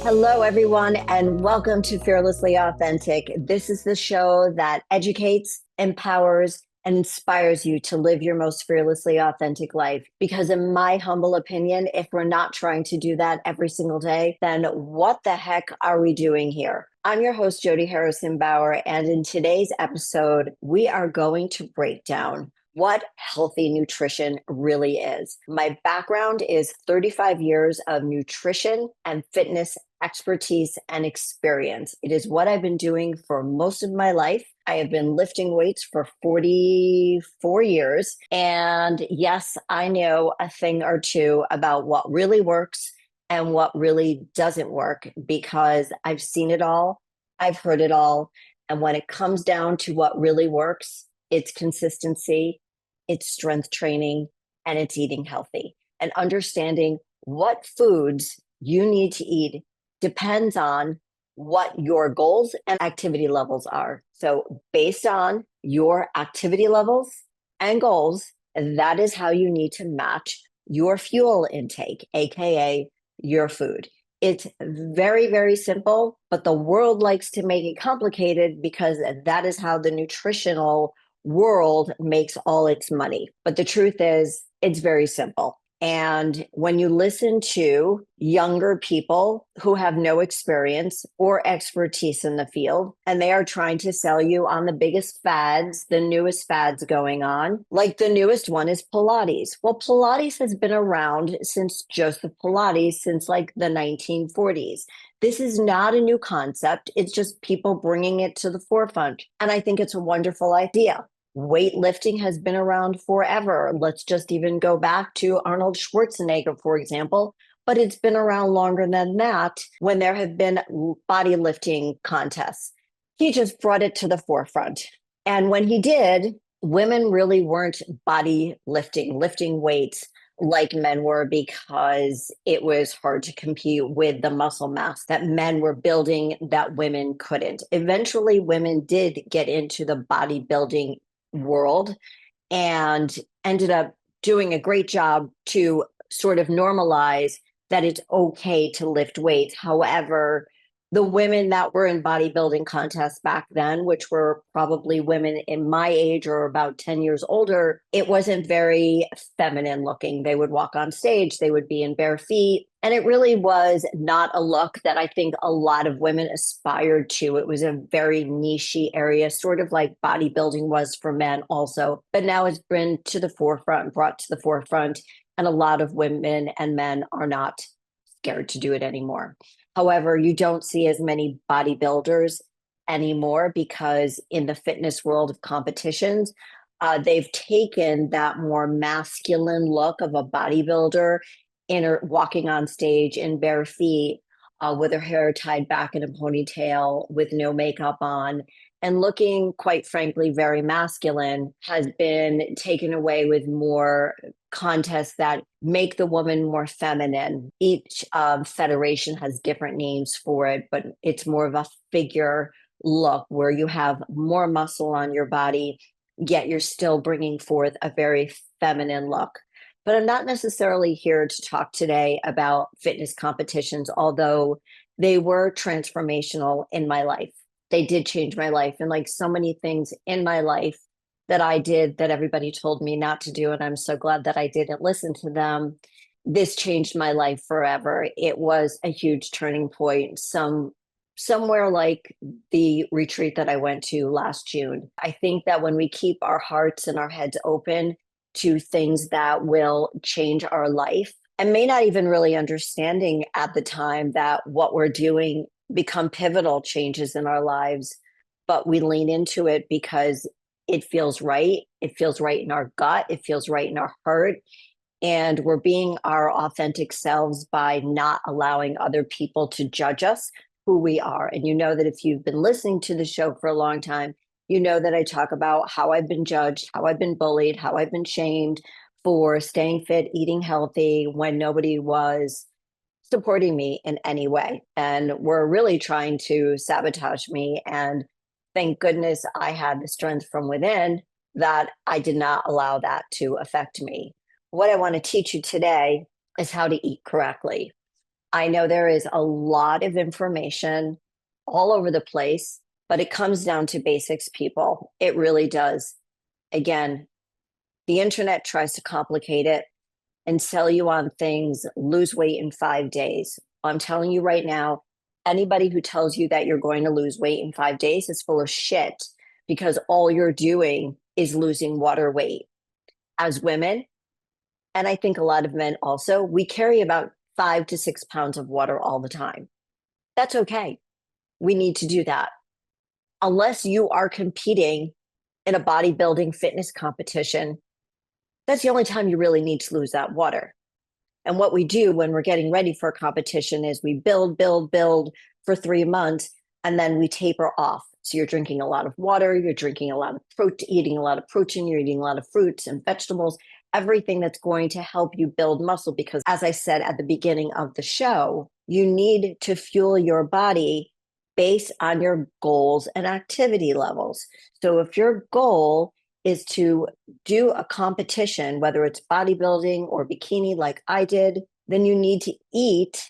Hello, everyone, and welcome to Fearlessly Authentic. This is the show that educates, empowers, and inspires you to live your most fearlessly authentic life. Because, in my humble opinion, if we're not trying to do that every single day, then what the heck are we doing here? I'm your host, Jody Harrison Bauer, and in today's episode, we are going to break down what healthy nutrition really is. My background is 35 years of nutrition and fitness expertise and experience. It is what I've been doing for most of my life. I have been lifting weights for 44 years. And yes, I know a thing or two about what really works and what really doesn't work because I've seen it all, I've heard it all. And when it comes down to what really works, it's consistency, it's strength training, and it's eating healthy. And understanding what foods you need to eat depends on what your goals and activity levels are. So, based on your activity levels and goals, that is how you need to match your fuel intake, AKA your food. It's very, very simple, but the world likes to make it complicated because that is how the nutritional world makes all its money. But the truth is, it's very simple. And when you listen to younger people who have no experience or expertise in the field, and they are trying to sell you on the biggest fads, the newest fads going on, like the newest one is Pilates. Well, Pilates has been around since Joseph Pilates, since like the 1940s. This is not a new concept. It's just people bringing it to the forefront. And I think it's a wonderful idea. Weightlifting has been around forever. Let's just even go back to Arnold Schwarzenegger, for example. But it's been around longer than that when there have been body lifting contests. He just brought it to the forefront. And when he did, women really weren't body lifting weights like men were because it was hard to compete with the muscle mass that men were building that women couldn't. Eventually, women did get into the bodybuilding world and ended up doing a great job to sort of normalize that it's okay to lift weights. However, the women that were in bodybuilding contests back then, which were probably women in my age or about 10 years older, it wasn't very feminine looking. They would walk on stage, they would be in bare feet. And it really was not a look that I think a lot of women aspired to. It was a very niche area, sort of like bodybuilding was for men also. But now it's been to the forefront, brought to the forefront. And a lot of women and men are not scared to do it anymore. However, you don't see as many bodybuilders anymore because in the fitness world of competitions, they've taken that more masculine look of a bodybuilder walking on stage in bare feet with her hair tied back in a ponytail with no makeup on and looking, quite frankly, very masculine has been taken away with more contests that make the woman more feminine. Each federation has different names for it, but it's more of a figure look where you have more muscle on your body, yet you're still bringing forth a very feminine look. But I'm not necessarily here to talk today about fitness competitions, although they were transformational in my life. They did change my life. And like so many things in my life that I did that everybody told me not to do, and I'm so glad that I didn't listen to them, this changed my life forever. It was a huge turning point. Somewhere like the retreat that I went to last June. I think that when we keep our hearts and our heads open to things that will change our life and may not even really understanding at the time that what we're doing become pivotal changes in our lives, but we lean into it because it feels right. It feels right in our gut. It feels right in our heart. And we're being our authentic selves by not allowing other people to judge us who we are. And you know that if you've been listening to the show for a long time, you know that I talk about how I've been judged, how I've been bullied, how I've been shamed for staying fit, eating healthy when nobody was supporting me in any way. And were really trying to sabotage me. And thank goodness I had the strength from within that I did not allow that to affect me. What I want to teach you today is how to eat correctly. I know there is a lot of information all over the place, but it comes down to basics, people. It really does. Again, the internet tries to complicate it and sell you on things, lose weight in 5 days. I'm telling you right now, anybody who tells you that you're going to lose weight in 5 days is full of shit because all you're doing is losing water weight. As women, and I think a lot of men also, we carry about 5 to 6 pounds of water all the time. That's okay. We need to do that. Unless you are competing in a bodybuilding fitness competition, that's the only time you really need to lose that water. And what we do when we're getting ready for a competition is we build, build, build for 3 months, and then we taper off. So you're drinking a lot of water, you're drinking a lot of protein, eating a lot of protein, you're eating a lot of fruits and vegetables, everything that's going to help you build muscle. Because as I said at the beginning of the show, you need to fuel your body based on your goals and activity levels. So if your goal is to do a competition, whether it's bodybuilding or bikini like I did, then you need to eat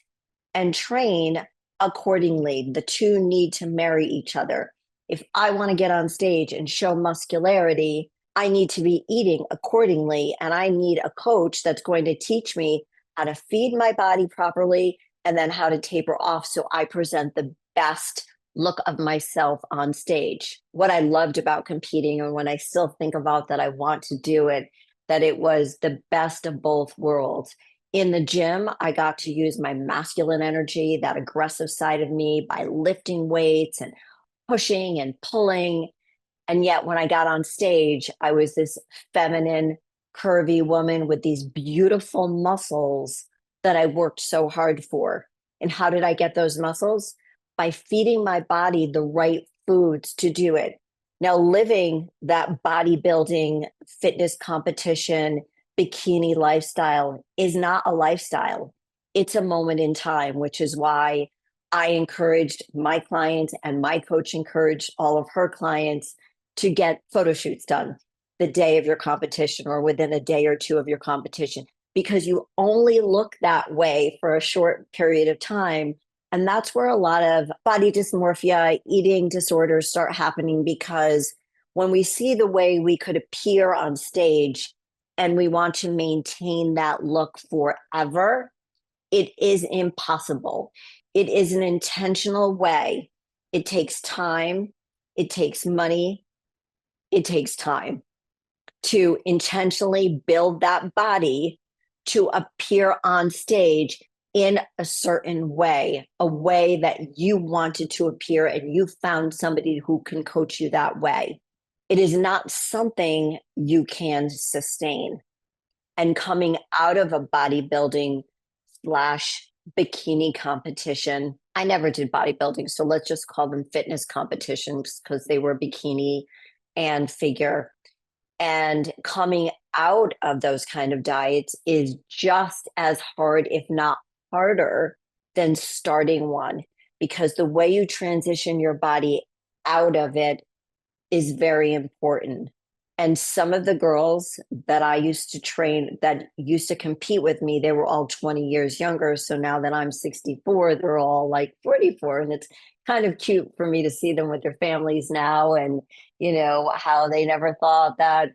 and train accordingly. The two need to marry each other. If I want to get on stage and show muscularity, I need to be eating accordingly. And I need a coach that's going to teach me how to feed my body properly and then how to taper off so I present the best look of myself on stage. What I loved about competing, and when I still think about that, I want to do it, that it was the best of both worlds. In the gym, I got to use my masculine energy, that aggressive side of me, by lifting weights and pushing and pulling. And yet, when I got on stage, I was this feminine, curvy woman with these beautiful muscles that I worked so hard for. And how did I get those muscles? By feeding my body the right foods to do it. Now, living that bodybuilding, fitness competition, bikini lifestyle is not a lifestyle. It's a moment in time, which is why I encouraged my clients and my coach encouraged all of her clients to get photo shoots done the day of your competition or within a day or two of your competition, because you only look that way for a short period of time. And that's where a lot of body dysmorphia, eating disorders start happening, because when we see the way we could appear on stage and we want to maintain that look forever, it is impossible. It is an intentional way. It takes time, it takes money, it takes time to intentionally build that body to appear on stage in a certain way, a way that you wanted to appear and you found somebody who can coach you that way. It is not something you can sustain. And coming out of a bodybuilding slash bikini competition, I never did bodybuilding, so let's just call them fitness competitions because they were bikini and figure. And coming out of those kind of diets is just as hard, if not harder, than starting one, because the way you transition your body out of it is very important. And some of the girls that I used to train that used to compete with me, they were all 20 years younger. So now that I'm 64, they're all like 44. And it's kind of cute for me to see them with their families now, and, how they never thought that,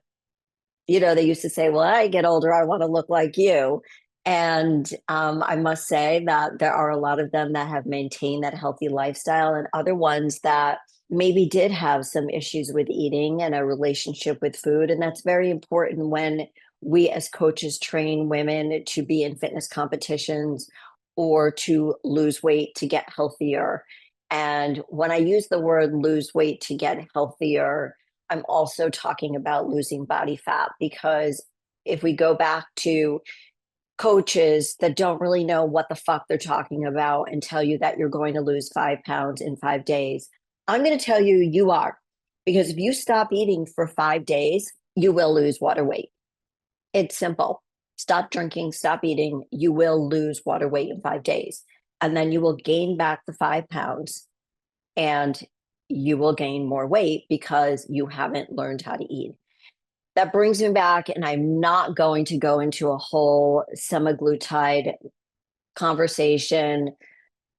they used to say, well, I get older, I want to look like you. And I must say that there are a lot of them that have maintained that healthy lifestyle, and other ones that maybe did have some issues with eating and a relationship with food. And that's very important when we as coaches train women to be in fitness competitions or to lose weight to get healthier. And when I use the word lose weight to get healthier, I'm also talking about losing body fat, because if we go back to coaches that don't really know what the fuck they're talking about and tell you that you're going to lose 5 pounds in 5 days, I'm going to tell you you are. Because if you stop eating for 5 days, you will lose water weight. It's simple. Stop drinking, stop eating. You will lose water weight in 5 days. And then you will gain back the 5 pounds, and you will gain more weight because you haven't learned how to eat. That brings me back, and I'm not going to go into a whole semaglutide conversation,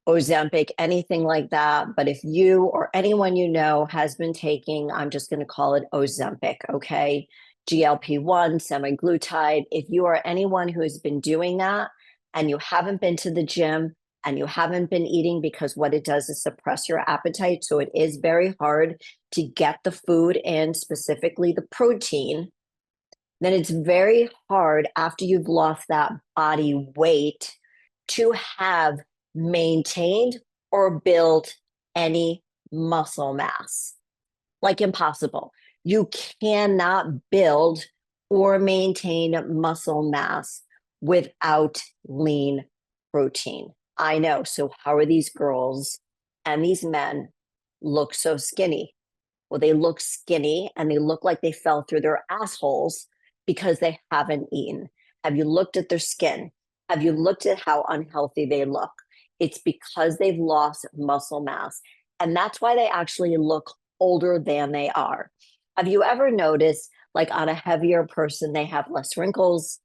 Ozempic, anything like that. But if you or anyone you know has been taking, I'm just going to call it Ozempic, okay? GLP-1, semaglutide. If you are anyone who has been doing that and you haven't been to the gym and you haven't been eating, because what it does is suppress your appetite. So it is very hard to get the food in, specifically the protein. Then it's very hard after you've lost that body weight to have maintained or built any muscle mass. Like impossible. You cannot build or maintain muscle mass without lean protein. I know. So, how are these girls and these men look so skinny? Well, they look skinny and they look like they fell through their assholes because they haven't eaten. Have you looked at their skin? Have you looked at how unhealthy they look? It's because they've lost muscle mass. And that's why they actually look older than they are. Have you ever noticed, like on a heavier person, they have less wrinkles?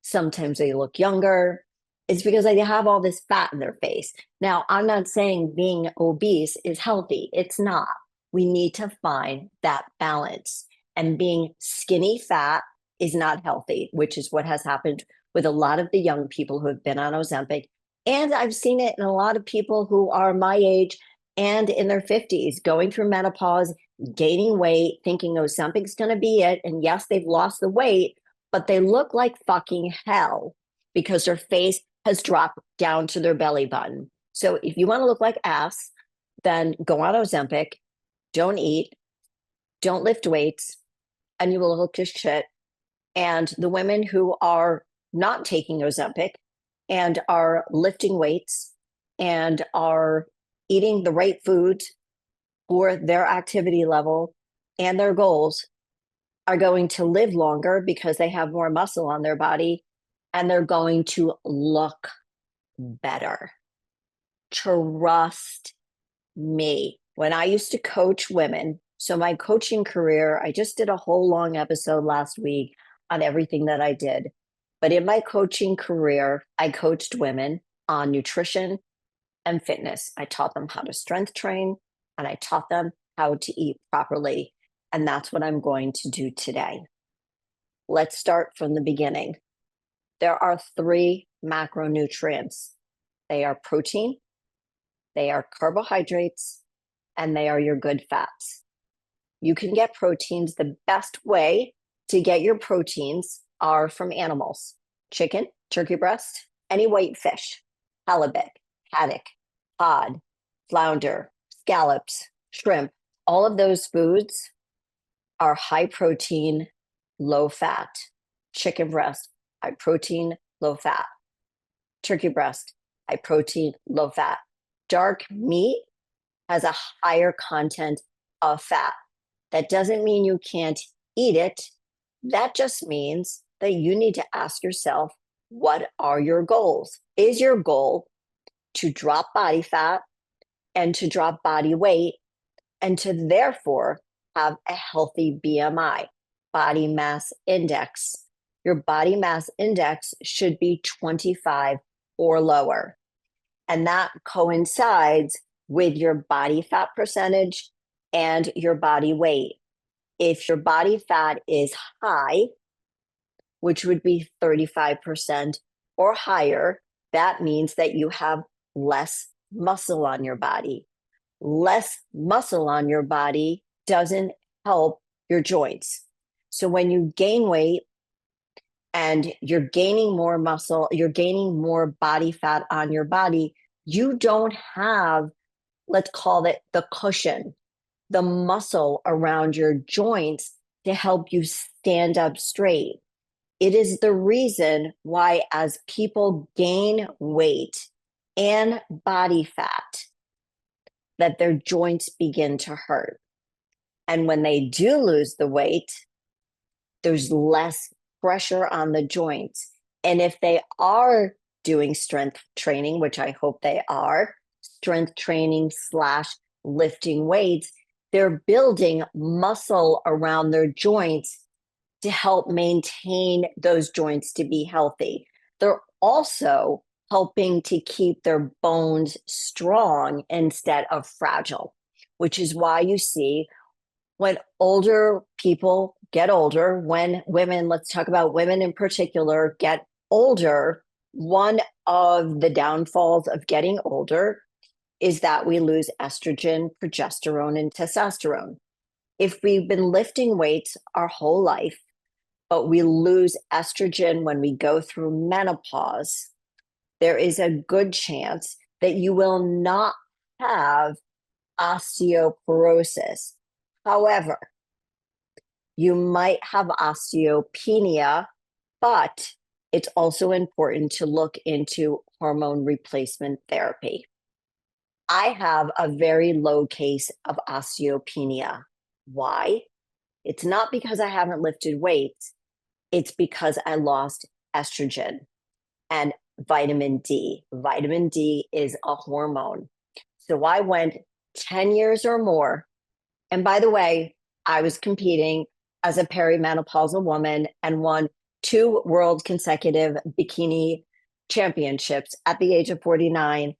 Sometimes they look younger. It's because they have all this fat in their face. Now, I'm not saying being obese is healthy, it's not. We need to find that balance. And being skinny fat is not healthy, which is what has happened with a lot of the young people who have been on Ozempic. And I've seen it in a lot of people who are my age and in their 50s, going through menopause, gaining weight, thinking Ozempic's going to be it. And yes, they've lost the weight, but they look like fucking hell because their face has dropped down to their belly button. So if you want to look like ass, then go on Ozempic, don't eat, don't lift weights, and you will look as shit. And the women who are not taking Ozempic and are lifting weights and are eating the right foods for their activity level and their goals are going to live longer because they have more muscle on their body and they're going to look better. Trust me. When I used to coach women, so my coaching career, I just did a whole long episode last week on everything that I did. But in my coaching career, I coached women on nutrition and fitness. I taught them how to strength train and I taught them how to eat properly. And that's what I'm going to do today. Let's start from the beginning. There are 3 macronutrients. They are protein, they are carbohydrates, and they are your good fats. You can get proteins. The best way to get your proteins are from animals: chicken, turkey breast, any white fish, halibut, haddock, cod, flounder, scallops, shrimp. All of those foods are high protein, low fat. Chicken breast, high protein, low fat. Turkey breast, high protein, low fat. Dark meat has a higher content of fat. That doesn't mean you can't eat it. That just means that you need to ask yourself, what are your goals? Is your goal to drop body fat and to drop body weight and to therefore have a healthy BMI, body mass index? Your body mass index should be 25 or lower. And that coincides with your body fat percentage and your body weight. If your body fat is high, which would be 35% or higher, that means that you have less muscle on your body. Less muscle on your body doesn't help your joints. So when you gain weight and you're gaining more muscle, you're gaining more body fat on your body, you don't have, let's call it the cushion, the muscle around your joints to help you stand up straight. It is the reason why, as people gain weight and body fat, that their joints begin to hurt. And when they do lose the weight, there's less pressure on the joints. And if they are doing strength training, which I hope they are, strength training / lifting weights, they're building muscle around their joints to help maintain those joints to be healthy. They're also helping to keep their bones strong instead of fragile, which is why you see when older people get older, when women, let's talk about women in particular, get older, one of the downfalls of getting older is that we lose estrogen, progesterone, and testosterone. If we've been lifting weights our whole life, but we lose estrogen when we go through menopause, there is a good chance that you will not have osteoporosis. However, you might have osteopenia, but it's also important to look into hormone replacement therapy. I have a very low case of osteopenia. Why? It's not because I haven't lifted weights, it's because I lost estrogen and vitamin D. Vitamin D is a hormone. So I went 10 years or more. And by the way, I was competing as a perimenopausal woman and won 2 world consecutive bikini championships at the age of 49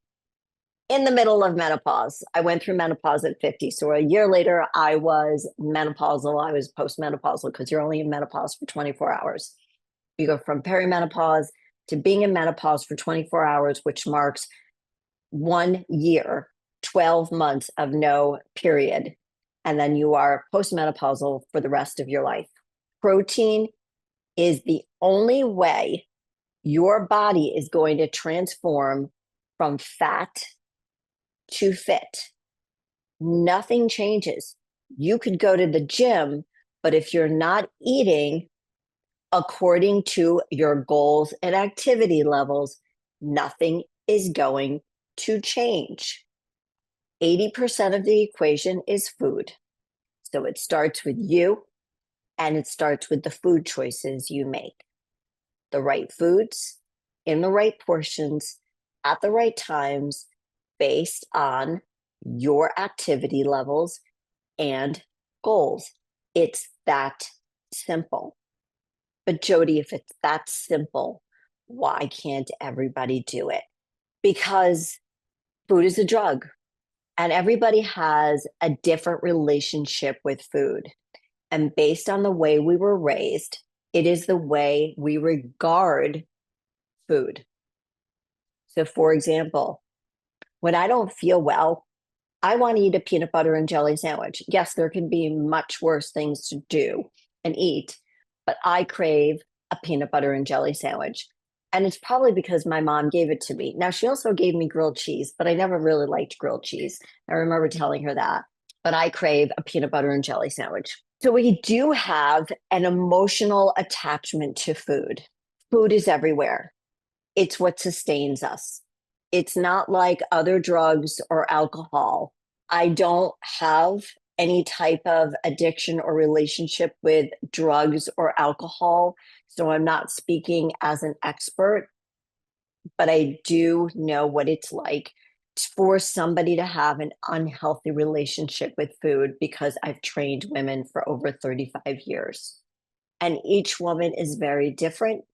in the middle of menopause. I went through menopause at 50. So a year later, I was menopausal. I was postmenopausal because you're only in menopause for 24 hours. You go from perimenopause to being in menopause for 24 hours, which marks 1 year, 12 months of no period. And then you are postmenopausal for the rest of your life. Protein is the only way your body is going to transform from fat to fit. Nothing changes. You could go to the gym, but if you're not eating according to your goals and activity levels, nothing is going to change. 80% of the equation is food. So it starts with you and it starts with the food choices you make. The right foods in the right portions at the right times based on your activity levels and goals. It's that simple. But Jody, if it's that simple, why can't everybody do it? Because food is a drug and everybody has a different relationship with food. And based on the way we were raised, it is the way we regard food. So, for example, when I don't feel well, I want to eat a peanut butter and jelly sandwich. Yes, there can be much worse things to do and eat, but I crave a peanut butter and jelly sandwich. And it's probably because my mom gave it to me. Now, she also gave me grilled cheese, but I never really liked grilled cheese. I remember telling her that. But I crave a peanut butter and jelly sandwich. So we do have an emotional attachment to food. Food is everywhere. It's what sustains us. It's not like other drugs or alcohol. I don't have any type of addiction or relationship with drugs or alcohol. So I'm not speaking as an expert, but I do know what it's like for somebody to have an unhealthy relationship with food because I've trained women for over 35 years. And each woman is very different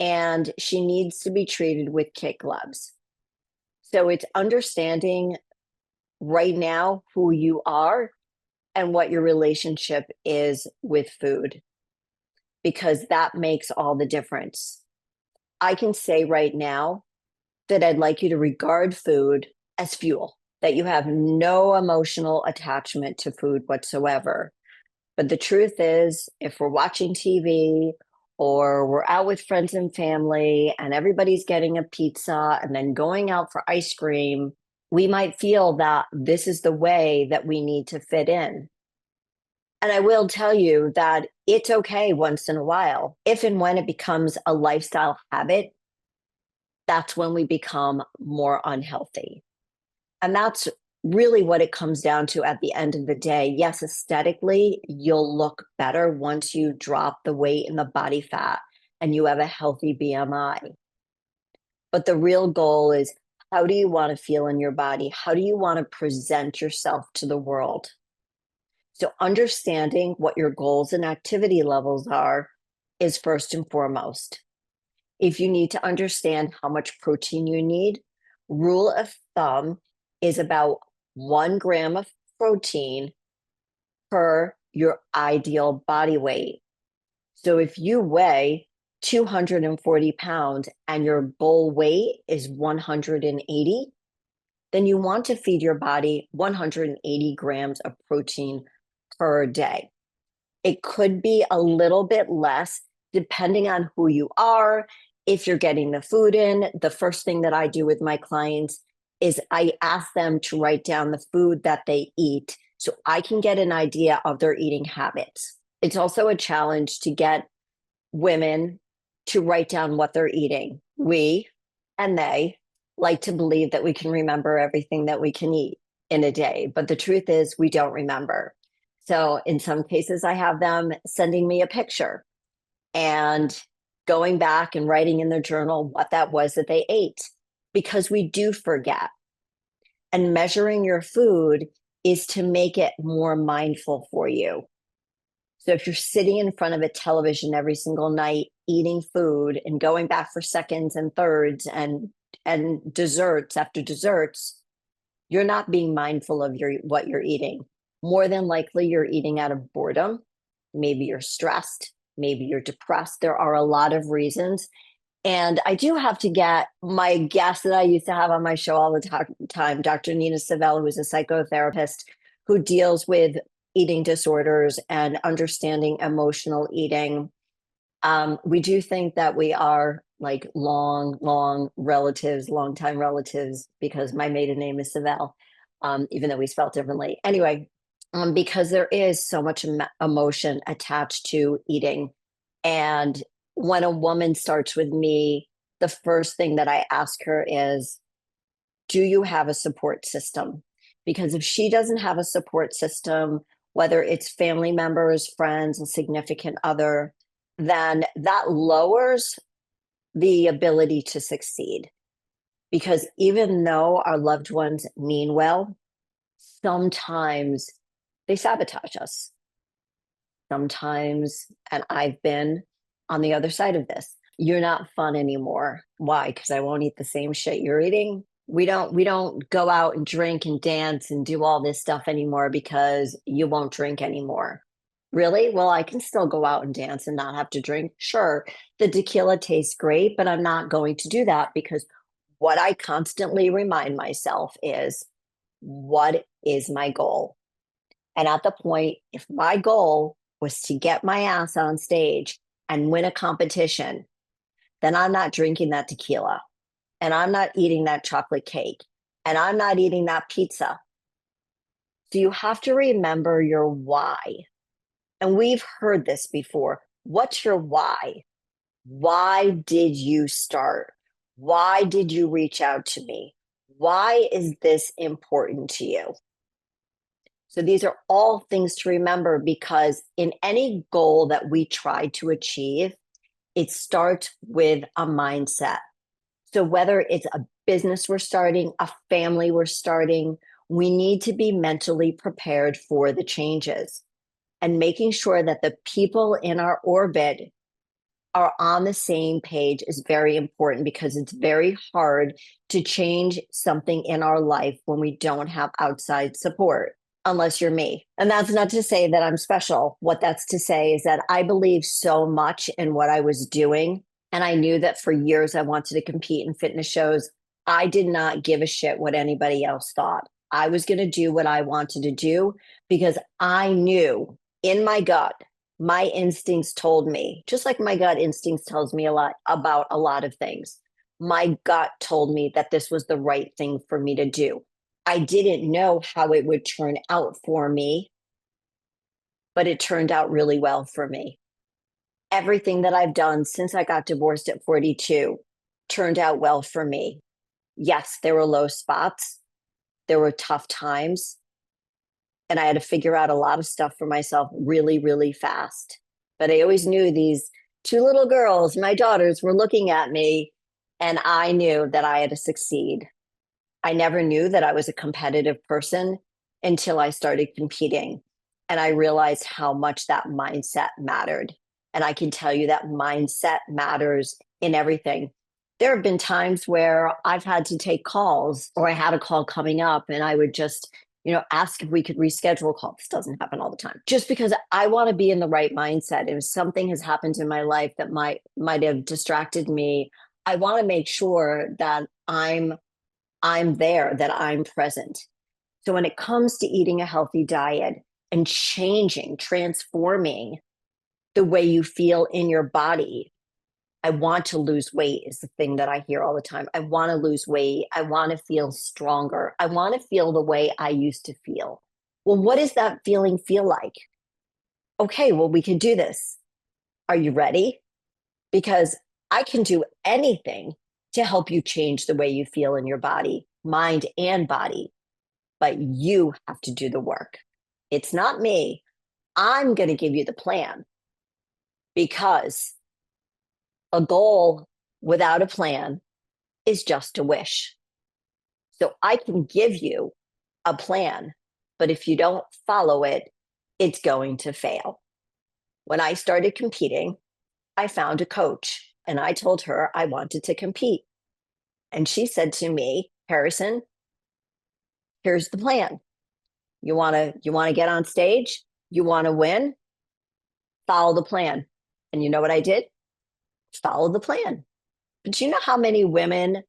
and she needs to be treated with kid gloves. So it's understanding right now who you are and what your relationship is with food, because that makes all the difference. I can say right now that I'd like you to regard food as fuel, that you have no emotional attachment to food whatsoever. But the truth is, if we're watching TV or we're out with friends and family and everybody's getting a pizza and then going out for ice cream, we might feel that this is the way that we need to fit in. And I will tell you that it's okay once in a while. If and when it becomes a lifestyle habit, that's when we become more unhealthy. And that's really what it comes down to at the end of the day. Yes, aesthetically, you'll look better once you drop the weight and the body fat and you have a healthy BMI. But the real goal is, how do you want to feel in your body? How do you want to present yourself to the world? So understanding what your goals and activity levels are is first and foremost. If you need to understand how much protein you need, rule of thumb is about 1 gram of protein per your ideal body weight. So if you weigh 240 pounds and your goal weight is 180, then you want to feed your body 180 grams of protein per day. It could be a little bit less depending on who you are. If you're getting the food in, the first thing that I do with my clients is I ask them to write down the food that they eat so I can get an idea of their eating habits. It's also a challenge to get women to write down what they're eating. We and they like to believe that we can remember everything that we can eat in a day, but the truth is we don't remember. So in some cases, I have them sending me a picture and going back and writing in their journal what that was that they ate, because we do forget. And measuring your food is to make it more mindful for you. So if you're sitting in front of a television every single night, eating food and going back for seconds and thirds and desserts after desserts, you're not being mindful of what you're eating. More than likely, you're eating out of boredom. Maybe you're stressed. Maybe you're depressed. There are a lot of reasons. And I do have to get my guest that I used to have on my show all the time, Dr. Nina Savell, who's a psychotherapist who deals with eating disorders and understanding emotional eating. We do think that we are like long relatives, longtime relatives, because my maiden name is Savell, even though we spelled differently. Anyway, because there is so much emotion attached to eating. And when a woman starts with me, the first thing that I ask her is, do you have a support system? Because if she doesn't have a support system, whether it's family members, friends, a significant other, then that lowers the ability to succeed. Because even though our loved ones mean well, sometimes they sabotage us. Sometimes, and I've been on the other side of this, you're not fun anymore. Why? Because I won't eat the same shit you're eating. We don't go out and drink and dance and do all this stuff anymore because you won't drink anymore. Really? Well, I can still go out and dance and not have to drink. Sure, the tequila tastes great, but I'm not going to do that because what I constantly remind myself is, what is my goal? And at the point, if my goal was to get my ass on stage and win a competition, then I'm not drinking that tequila and I'm not eating that chocolate cake and I'm not eating that pizza. So you have to remember your why. And we've heard this before. What's your why? Why did you start? Why did you reach out to me? Why is this important to you? So these are all things to remember, because in any goal that we try to achieve, it starts with a mindset. So whether it's a business we're starting, a family we're starting, we need to be mentally prepared for the changes, and making sure that the people in our orbit are on the same page is very important, because it's very hard to change something in our life when we don't have outside support, unless you're me. And that's not to say that I'm special. What that's to say is that I believe so much in what I was doing. And I knew that for years I wanted to compete in fitness shows. I did not give a shit what anybody else thought. I was going to do what I wanted to do because I knew in my gut, my instincts told me, just like my gut instincts tells me a lot about a lot of things. My gut told me that this was the right thing for me to do. I didn't know how it would turn out for me, but it turned out really well for me. Everything that I've done since I got divorced at 42 turned out well for me. Yes, there were low spots. There were tough times. And I had to figure out a lot of stuff for myself really, really fast. But I always knew these two little girls, my daughters, were looking at me, and I knew that I had to succeed. I never knew that I was a competitive person until I started competing. And I realized how much that mindset mattered. And I can tell you that mindset matters in everything. There have been times where I've had to take calls or I had a call coming up and I would just, ask if we could reschedule a call. This doesn't happen all the time. Just because I want to be in the right mindset. If something has happened in my life that might have distracted me, I want to make sure that I'm there, that I'm present. So when it comes to eating a healthy diet and changing, transforming the way you feel in your body, I want to lose weight is the thing that I hear all the time. I want to lose weight. I want to feel stronger. I want to feel the way I used to feel. Well, what does that feeling feel like? Okay, well, we can do this. Are you ready? Because I can do anything to help you change the way you feel in your body, mind, and body. But you have to do the work. It's not me. I'm going to give you the plan because a goal without a plan is just a wish. So I can give you a plan, but if you don't follow it, it's going to fail. When I started competing, I found a coach and I told her I wanted to compete. And she said to me, Harrison, here's the plan. You want to get on stage? You want to win? Follow the plan. And you know what I did? Follow the plan. But you know how many women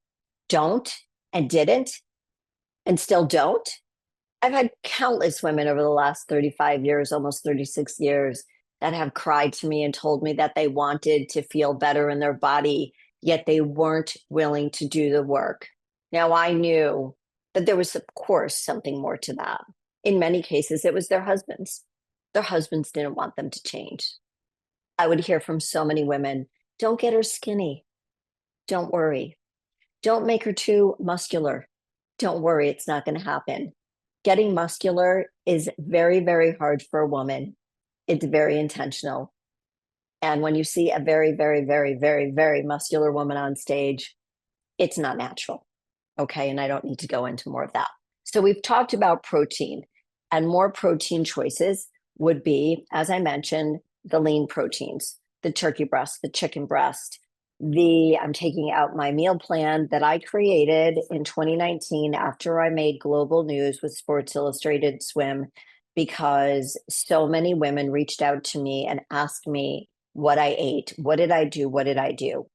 don't and didn't and still don't? I've had countless women over the last 35 years, almost 36 years, that have cried to me and told me that they wanted to feel better in their body, yet they weren't willing to do the work. Now, I knew that there was, of course, something more to that. In many cases, it was their husbands. Their husbands didn't want them to change. I would hear from so many women, don't get her skinny. Don't worry. Don't make her too muscular. Don't worry, it's not going to happen. Getting muscular is very, very hard for a woman. It's very intentional. And when you see a very, very, very, very, very muscular woman on stage, it's not natural. Okay. And I don't need to go into more of that. So we've talked about protein, and more protein choices would be, as I mentioned, the lean proteins, the turkey breast, the chicken breast. I'm taking out my meal plan that I created in 2019 after I made global news with Sports Illustrated Swim, because so many women reached out to me and asked me what I ate. What did I do? What did I do?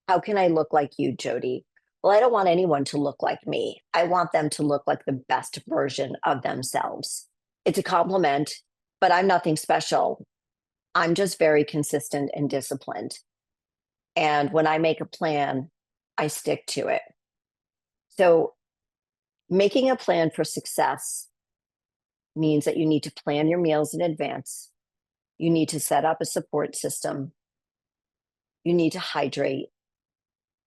How can I look like you, Jody? Well, I don't want anyone to look like me. I want them to look like the best version of themselves. It's a compliment, but I'm nothing special. I'm just very consistent and disciplined. And when I make a plan, I stick to it. So, making a plan for success means that you need to plan your meals in advance. You need to set up a support system. You need to hydrate,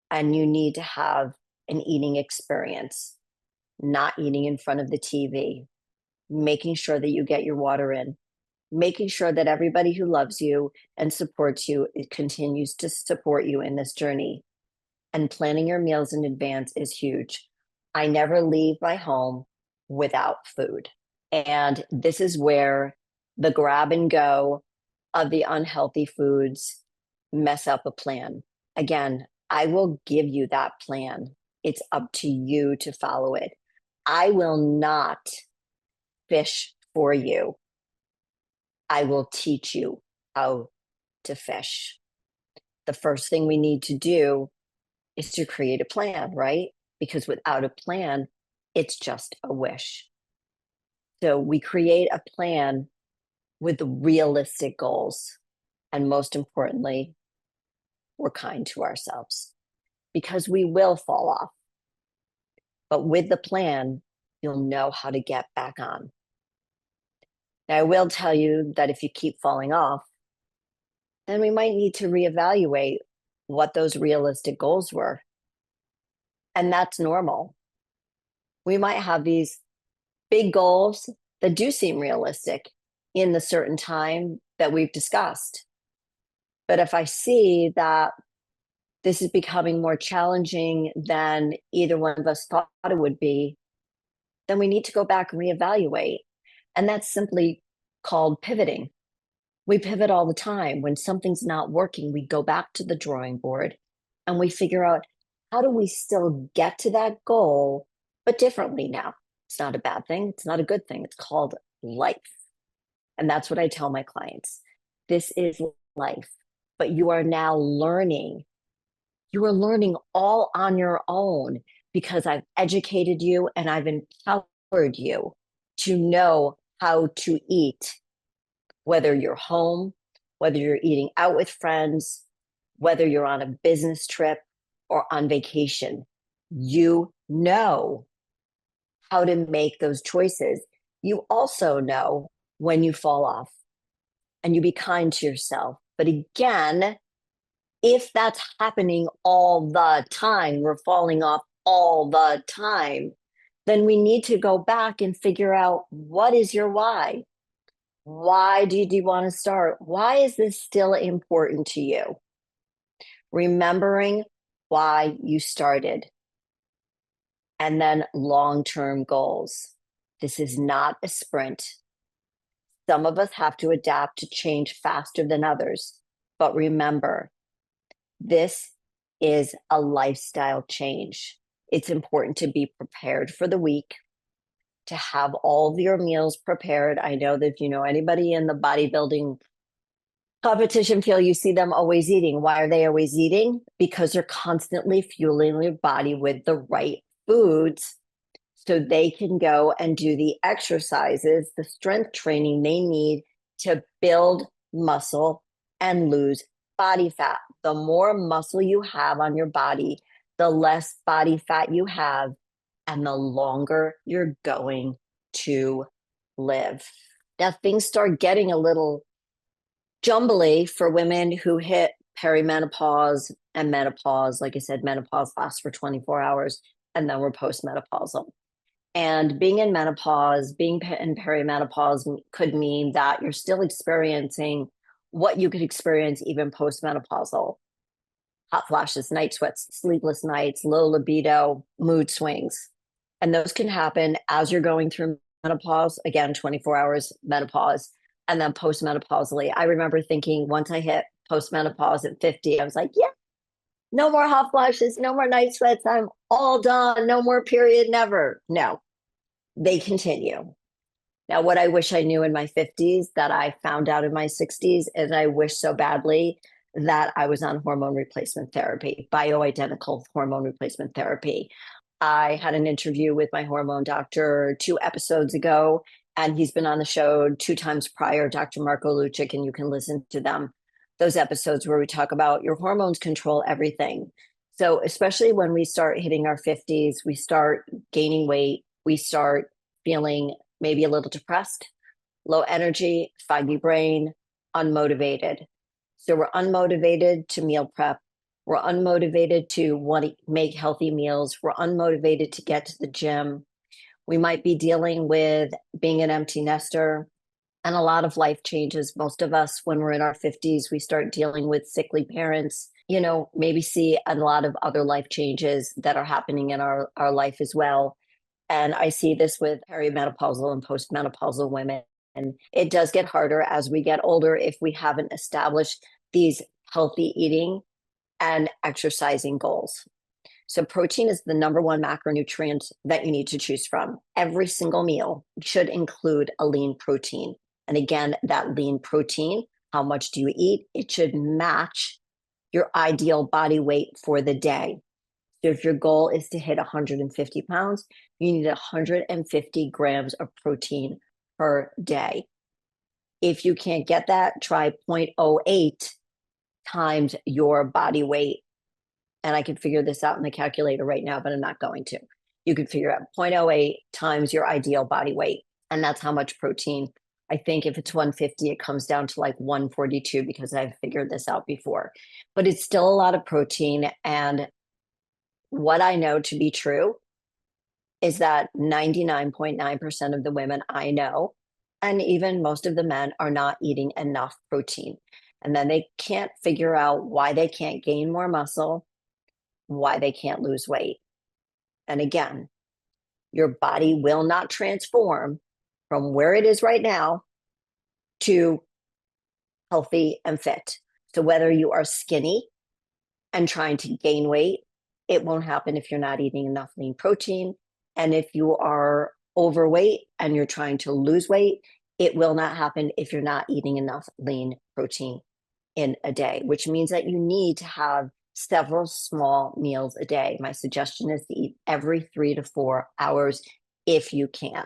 and you need to have an eating experience, not eating in front of the TV, making sure that you get your water in, making sure that everybody who loves you and supports you continues to support you in this journey. And planning your meals in advance is huge. I never leave my home without food. And this is where the grab and go of the unhealthy foods mess up a plan. Again, I will give you that plan. It's up to you to follow it. I will not fish for you. I will teach you how to fish. The first thing we need to do is to create a plan, right? Because without a plan, it's just a wish. So we create a plan with realistic goals. And most importantly, we're kind to ourselves because we will fall off. But with the plan, you'll know how to get back on. Now, I will tell you that if you keep falling off, then we might need to reevaluate what those realistic goals were. And that's normal. We might have these big goals that do seem realistic in the certain time that we've discussed. But if I see that this is becoming more challenging than either one of us thought it would be, then we need to go back and reevaluate. And that's simply called pivoting. We pivot all the time. When something's not working, we go back to the drawing board and we figure out, how do we still get to that goal, but differently now? It's not a bad thing. It's not a good thing. It's called life. And that's what I tell my clients. This is life, but you are now learning. You are learning all on your own because I've educated you and I've empowered you to know how to eat, whether you're home, whether you're eating out with friends, whether you're on a business trip or on vacation. You know how to make those choices. You also know when you fall off, and you be kind to yourself. But again, if that's happening all the time, we're falling off all the time, then we need to go back and figure out, what is your why? Why do you want to start? Why is this still important to you? Remembering why you started, and then long-term goals. This is not a sprint. Some of us have to adapt to change faster than others. But remember, this is a lifestyle change. It's important to be prepared for the week, to have all of your meals prepared. I know that if you know anybody in the bodybuilding competition field, you see them always eating. Why are they always eating? Because they're constantly fueling their body with the right foods so they can go and do the exercises, the strength training they need to build muscle and lose body fat. The more muscle you have on your body, the less body fat you have, and the longer you're going to live. Now, things start getting a little jumbly for women who hit perimenopause and menopause. Like I said, menopause lasts for 24 hours, and then we're postmenopausal. And being in menopause, being in perimenopause could mean that you're still experiencing what you could experience even postmenopausal: hot flashes, night sweats, sleepless nights, low libido, mood swings. And those can happen as you're going through menopause, again, 24 hours menopause, and then postmenopausally. I remember thinking, once I hit postmenopause at 50, I was like, yeah, no more hot flashes, no more night sweats. I'm all done. No more period, never. No, they continue. Now, what I wish I knew in my 50s that I found out in my 60s is I wish so badly that I was on hormone replacement therapy, bioidentical hormone replacement therapy. I had an interview with my hormone doctor 2 episodes ago, and he's been on the show 2 times prior, Dr. Marco Lucic, and you can listen to them, those episodes where we talk about your hormones control everything. So especially when we start hitting our 50s, we start gaining weight, we start feeling maybe a little depressed, low energy, foggy brain, unmotivated. So we're unmotivated to meal prep. We're unmotivated to want to make healthy meals. We're unmotivated to get to the gym. We might be dealing with being an empty nester and a lot of life changes. Most of us, when we're in our 50s, we start dealing with sickly parents, maybe see a lot of other life changes that are happening in our life as well. And I see this with perimenopausal and postmenopausal women. And it does get harder as we get older if we haven't established these healthy eating and exercising goals. So protein is the number one macronutrient that you need to choose from. Every single meal should include a lean protein. And again, that lean protein, how much do you eat? It should match your ideal body weight for the day. So if your goal is to hit 150 pounds, you need 150 grams of protein per day. If you can't get that, try 0.08 times your body weight. And I can figure this out in the calculator right now, but I'm not going to. You can figure out 0.08 times your ideal body weight. And that's how much protein. I think if it's 150, it comes down to like 142 because I've figured this out before. But it's still a lot of protein. And what I know to be true is that 99.9% of the women I know, and even most of the men, are not eating enough protein. And then they can't figure out why they can't gain more muscle, why they can't lose weight. And again, your body will not transform from where it is right now to healthy, and fit. So whether you are skinny and trying to gain weight, it won't happen if you're not eating enough lean protein. And if you are overweight and you're trying to lose weight, it will not happen if you're not eating enough lean protein in a day, which means that you need to have several small meals a day. My suggestion is to eat every 3 to 4 hours if you can.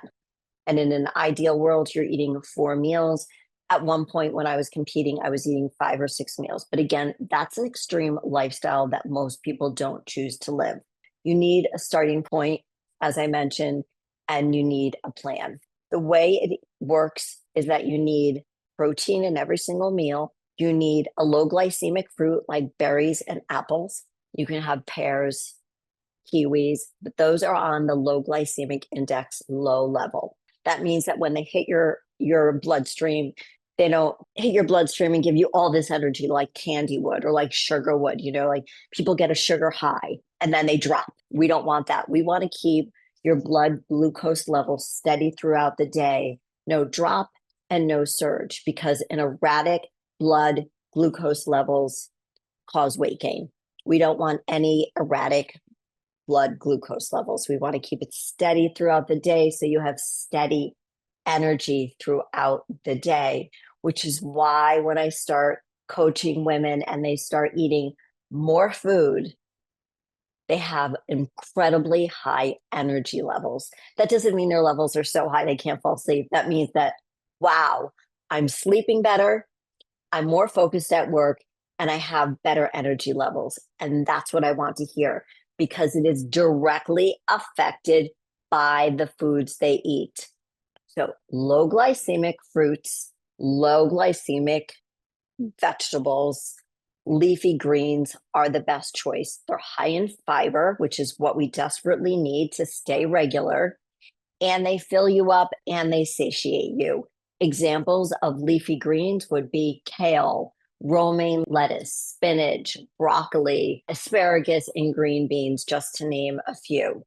And in an ideal world, you're eating 4 meals. At one point when I was competing, I was eating 5 or 6 meals. But again, that's an extreme lifestyle that most people don't choose to live. You need a starting point, as I mentioned, and you need a plan. The way it works is that you need protein in every single meal. You need a low glycemic fruit like berries and apples. You can have pears, kiwis, but those are on the low glycemic index, low level. That means that when they hit your bloodstream, they don't hit your bloodstream and give you all this energy like candy would or like sugar would. Like people get a sugar high and then they drop. We don't want that. We want to keep your blood glucose level steady throughout the day, no drop and no surge, because an erratic blood glucose levels cause weight gain. We don't want any erratic blood glucose levels. We want to keep it steady throughout the day so you have steady energy throughout the day, which is why when I start coaching women and they start eating more food, they have incredibly high energy levels. That doesn't mean their levels are so high they can't fall asleep. That means that, wow, I'm sleeping better, I'm more focused at work, and I have better energy levels. And that's what I want to hear, because it is directly affected by the foods they eat. So low glycemic fruits, low glycemic vegetables, leafy greens are the best choice. They're high in fiber, which is what we desperately need to stay regular, and they fill you up and they satiate you. Examples of leafy greens would be kale, romaine lettuce, spinach, broccoli, asparagus, and green beans, just to name a few.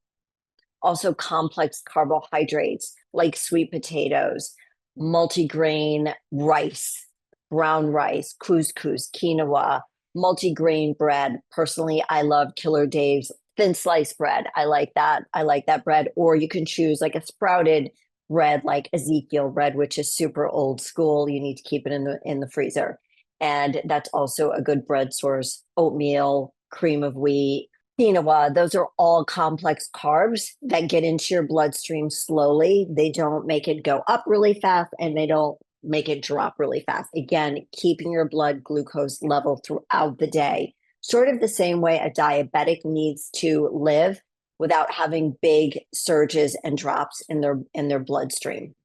Also, complex carbohydrates like sweet potatoes, multigrain rice, brown rice, couscous, quinoa, multigrain bread. Personally, I love Killer Dave's thin sliced bread. I like that. I like that bread. Or you can choose like a sprouted bread, like Ezekiel bread, which is super old school. You need to keep it in the freezer. And that's also a good bread source. Oatmeal, cream of wheat, quinoa, those are all complex carbs that get into your bloodstream slowly. They don't make it go up really fast and they don't make it drop really fast. Again, keeping your blood glucose level throughout the day, sort of the same way a diabetic needs to live without having big surges and drops in their bloodstream.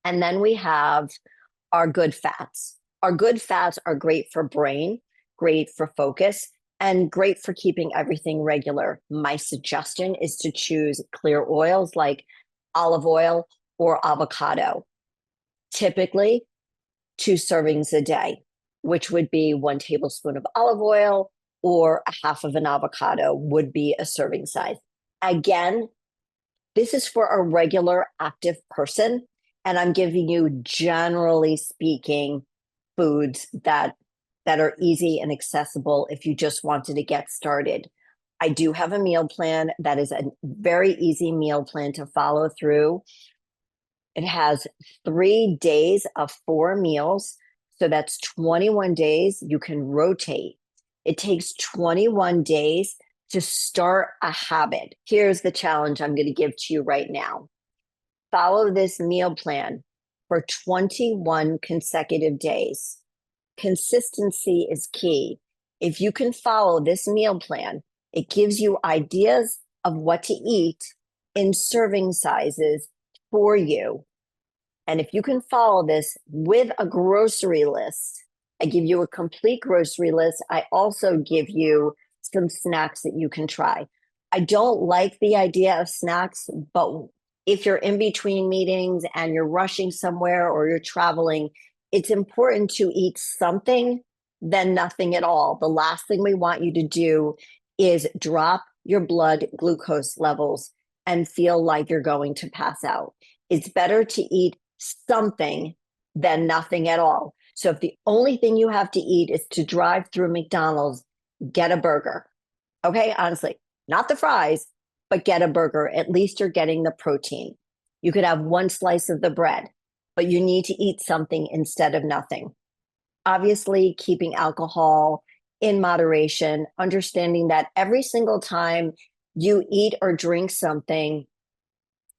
And then we have our good fats. Our good fats are great for brain, great for focus, and great for keeping everything regular. My suggestion is to choose clear oils like olive oil or avocado. Typically, 2 servings a day, which would be 1 tablespoon of olive oil or a half of an avocado would be a serving size. Again, this is for a regular active person, and I'm giving you, generally speaking, foods that are easy and accessible if you just wanted to get started. I do have a meal plan that is a very easy meal plan to follow through. It has 3 days of 4 meals. So that's 21 days. You can rotate. It takes 21 days to start a habit. Here's the challenge I'm going to give to you right now. Follow this meal plan for 21 consecutive days. Consistency is key. If you can follow this meal plan, it gives you ideas of what to eat in serving sizes for you. And if you can follow this with a grocery list, I give you a complete grocery list. I also give you some snacks that you can try. I don't like the idea of snacks, but if you're in between meetings and you're rushing somewhere or you're traveling, it's important to eat something than nothing at all. The last thing we want you to do is drop your blood glucose levels and feel like you're going to pass out. It's better to eat something than nothing at all. So if the only thing you have to eat is to drive through McDonald's, get a burger. Okay, honestly, not the fries, but get a burger. At least you're getting the protein. You could have one slice of the bread, but you need to eat something instead of nothing. Obviously, keeping alcohol in moderation, understanding that every single time you eat or drink something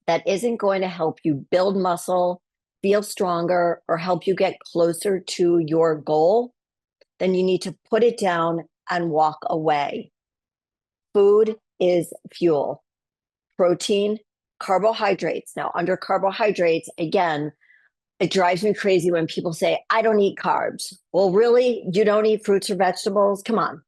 that isn't going to help you build muscle, feel stronger, or help you get closer to your goal, then you need to put it down and walk away. Food is fuel, protein, carbohydrates. Now, under carbohydrates, again, it drives me crazy when people say, I don't eat carbs. Well, really? You don't eat fruits or vegetables? Come on.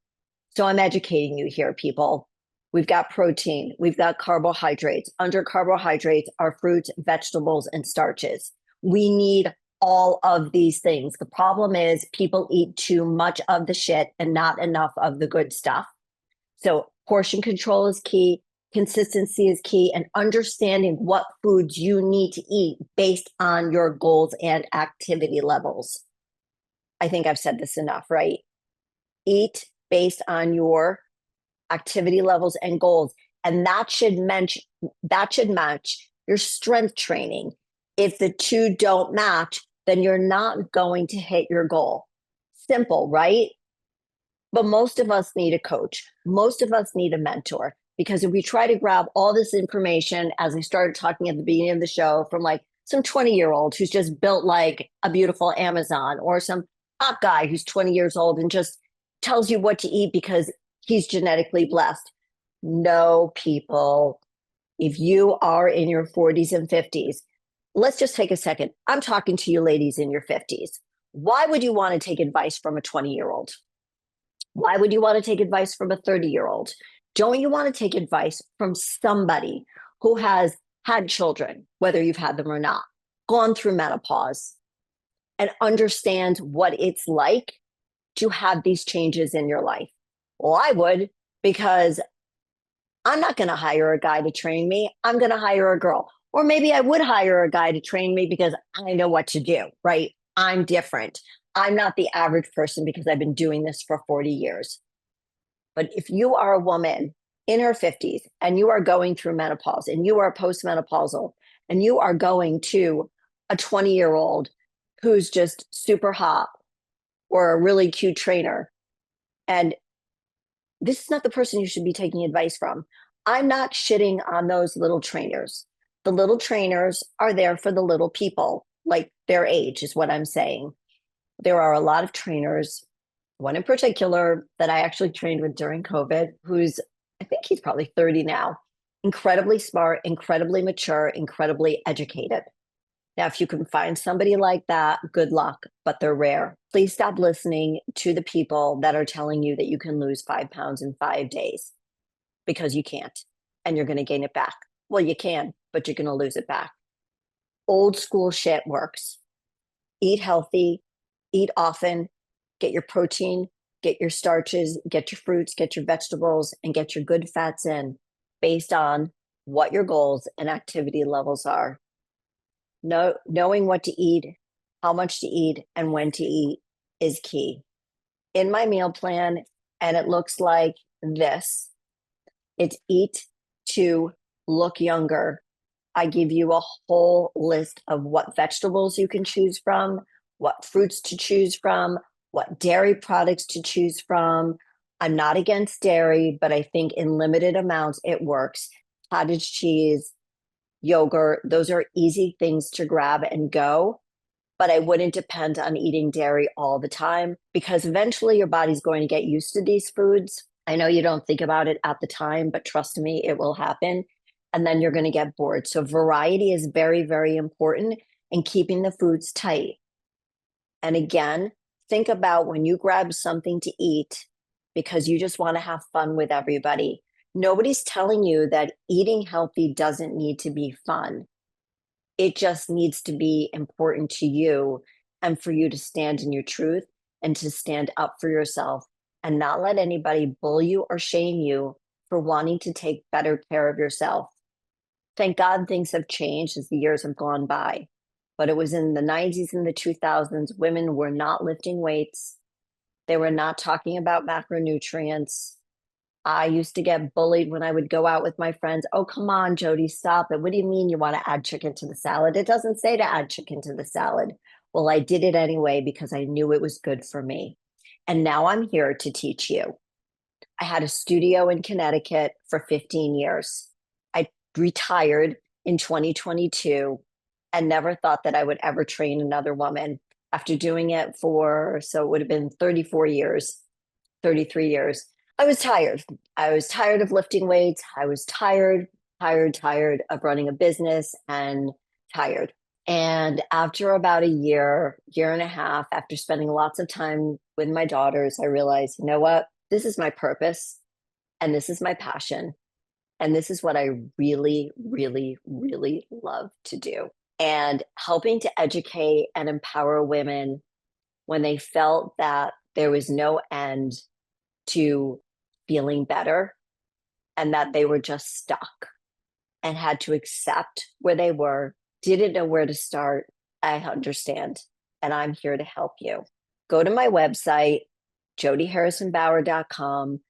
So I'm educating you here, people. We've got protein, we've got carbohydrates. Under carbohydrates are fruits, vegetables, and starches. We need all of these things. The problem is people eat too much of the shit and not enough of the good stuff. So portion control is key. Consistency is key, and understanding what foods you need to eat based on your goals and activity levels. I think I've said this enough, right? Eat based on your activity levels and goals, and that should match your strength training. If the two don't match, then you're not going to hit your goal. Simple, right? But most of us need a coach. Most of us need a mentor, because if we try to grab all this information, as I started talking at the beginning of the show, from like some 20-year-old who's just built like a beautiful Amazon, or some hot guy who's 20 years old and just tells you what to eat because he's genetically blessed. No, people, if you are in your 40s and 50s, let's just take a second. I'm talking to you ladies in your 50s. Why would you want to take advice from a 20-year-old? Why would you want to take advice from a 30-year-old? Don't you want to take advice from somebody who has had children, whether you've had them or not, gone through menopause, and understands what it's like to have these changes in your life? Well, I would, because I'm not going to hire a guy to train me. I'm going to hire a girl. Or maybe I would hire a guy to train me because I know what to do, right? I'm different. I'm not the average person because I've been doing this for 40 years. But if you are a woman in her 50s and you are going through menopause and you are postmenopausal and you are going to a 20-year-old who's just super hot or a really cute trainer, and this is not the person you should be taking advice from. I'm not shitting on those little trainers. The little trainers are there for the little people, like their age is what I'm saying. There are a lot of trainers, one in particular that I actually trained with during COVID, who's, I think he's probably 30 now, incredibly smart, incredibly mature, incredibly educated. Now, if you can find somebody like that, good luck, but they're rare. Please stop listening to the people that are telling you that you can lose 5 pounds in 5 days, because you can't, and you're going to gain it back. Well, you can, but you're going to lose it back. Old school shit works. Eat healthy, eat often, get your protein, get your starches, get your fruits, get your vegetables, and get your good fats in based on what your goals and activity levels are. Knowing what to eat, how much to eat, and when to eat is key. In my meal plan, and it looks like this, it's eat to look younger. I give you a whole list of what vegetables you can choose from, what fruits to choose from, what dairy products to choose from. I'm not against dairy, but I think in limited amounts it works. Cottage cheese, yogurt, those are easy things to grab and go. But I wouldn't depend on eating dairy all the time, because eventually your body's going to get used to these foods. I know you don't think about it at the time, but trust me, it will happen. And then you're going to get bored. So variety is very, very important in keeping the foods tight. And again, think about when you grab something to eat because you just want to have fun with everybody. Nobody's telling you that eating healthy doesn't need to be fun. It just needs to be important to you, and for you to stand in your truth and to stand up for yourself and not let anybody bully you or shame you for wanting to take better care of yourself. Thank God things have changed as the years have gone by. but it was in the 90s and the 2000s. Women were not lifting weights. They were not talking about macronutrients. I used to get bullied when I would go out with my friends. Oh, come on, Jody, stop it. What do you mean you want to add chicken to the salad? It doesn't say to add chicken to the salad. Well, I did it anyway because I knew it was good for me. And now I'm here to teach you. I had a studio in Connecticut for 15 years. I retired in 2022 and never thought that I would ever train another woman after doing it for, so it would have been 34 years, 33 years. I was tired. I was tired of lifting weights. I was tired of running a business and tired. And after about a year and a half, after spending lots of time with my daughters, I realized, you know what? This is my purpose and this is my passion. And this is what I really, really, really love to do. And helping to educate and empower women when they felt that there was no end to feeling better and that they were just stuck and had to accept where they were, didn't know where to start. I understand. And I'm here to help you. Go to my website, jodyharrisonbauer.com,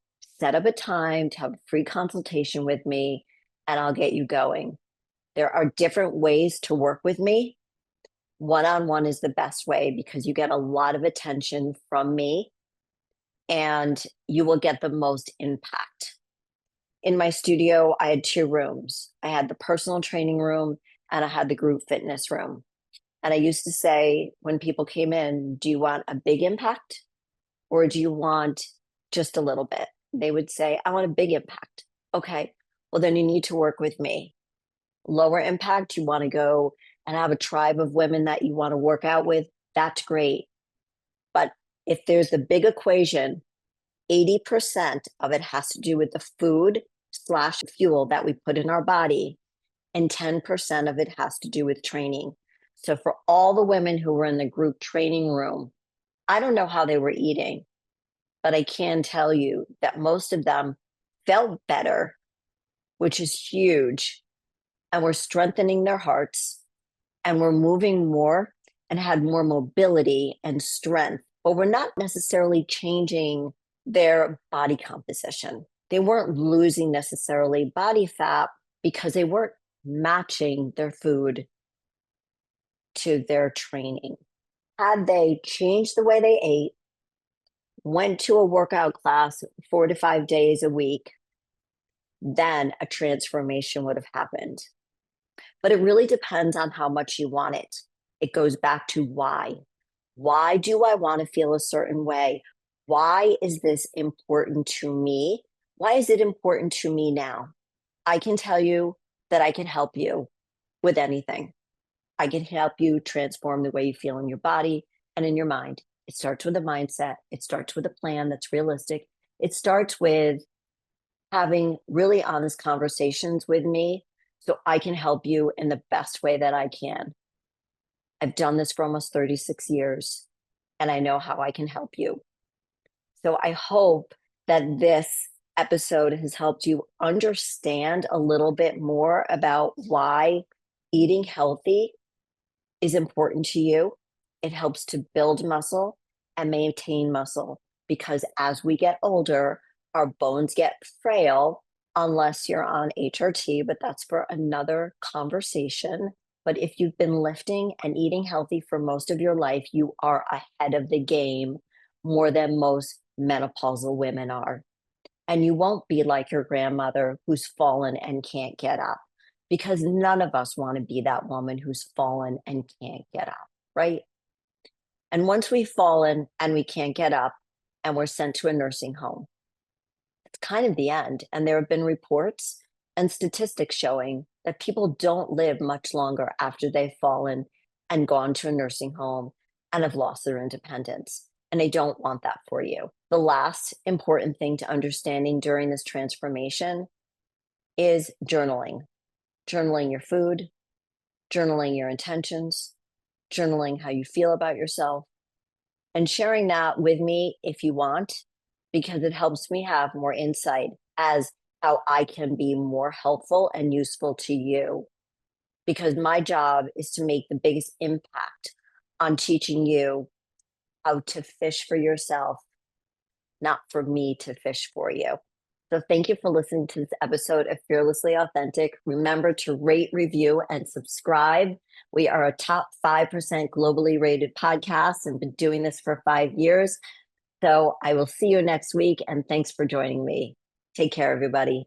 set up a time to have a free consultation with me, and I'll get you going. There are different ways to work with me. One-on-one is the best way because you get a lot of attention from me and you will get the most impact. In my studio, I had two rooms. I had the personal training room and I had the group fitness room. And I used to say when people came in, do you want a big impact or do you want just a little bit? They would say, I want a big impact. Okay, well, then you need to work with me. Lower impact, you want to go and have a tribe of women that you want to work out with. That's great. But if there's the big equation, 80% of it has to do with the food slash fuel that we put in our body, and 10% of it has to do with training. So for all the women who were in the group training room, I don't know how they were eating, but I can tell you that most of them felt better, which is huge, and were strengthening their hearts and were moving more and had more mobility and strength, but were not necessarily changing their body composition. They weren't losing necessarily body fat because they weren't matching their food to their training. Had they changed the way they ate, went to a workout class 4 to 5 days a week, then a transformation would have happened. But it really depends on how much you want it. It goes back to why. Why do I want to feel a certain way? Why is this important to me? Why is it important to me now? I can tell you that I can help you with anything. I can help you transform the way you feel in your body and in your mind. It starts with a mindset. It starts with a plan that's realistic. It starts with having really honest conversations with me so I can help you in the best way that I can. I've done this for almost 36 years and I know how I can help you. So I hope that this episode has helped you understand a little bit more about why eating healthy is important to you. It helps to build muscle and maintain muscle because as we get older, our bones get frail unless you're on HRT, but that's for another conversation. But if you've been lifting and eating healthy for most of your life, you are ahead of the game more than most menopausal women are. And you won't be like your grandmother who's fallen and can't get up because none of us want to be that woman who's fallen and can't get up, right? And once we've fallen and we can't get up and we're sent to a nursing home, it's kind of the end. And there have been reports and statistics showing that people don't live much longer after they've fallen and gone to a nursing home and have lost their independence. And they don't want that for you. The last important thing to understanding during this transformation is journaling. Journaling your food, journaling your intentions, journaling how you feel about yourself, and sharing that with me if you want, because it helps me have more insight as how I can be more helpful and useful to you. because my job is to make the biggest impact on teaching you how to fish for yourself, not for me to fish for you. So thank you for listening to this episode of Fearlessly Authentic. Remember to rate, review, and subscribe. We are a top 5% globally rated podcast and been doing this for 5 years. So I will see you next week, and thanks for joining me. Take care, everybody.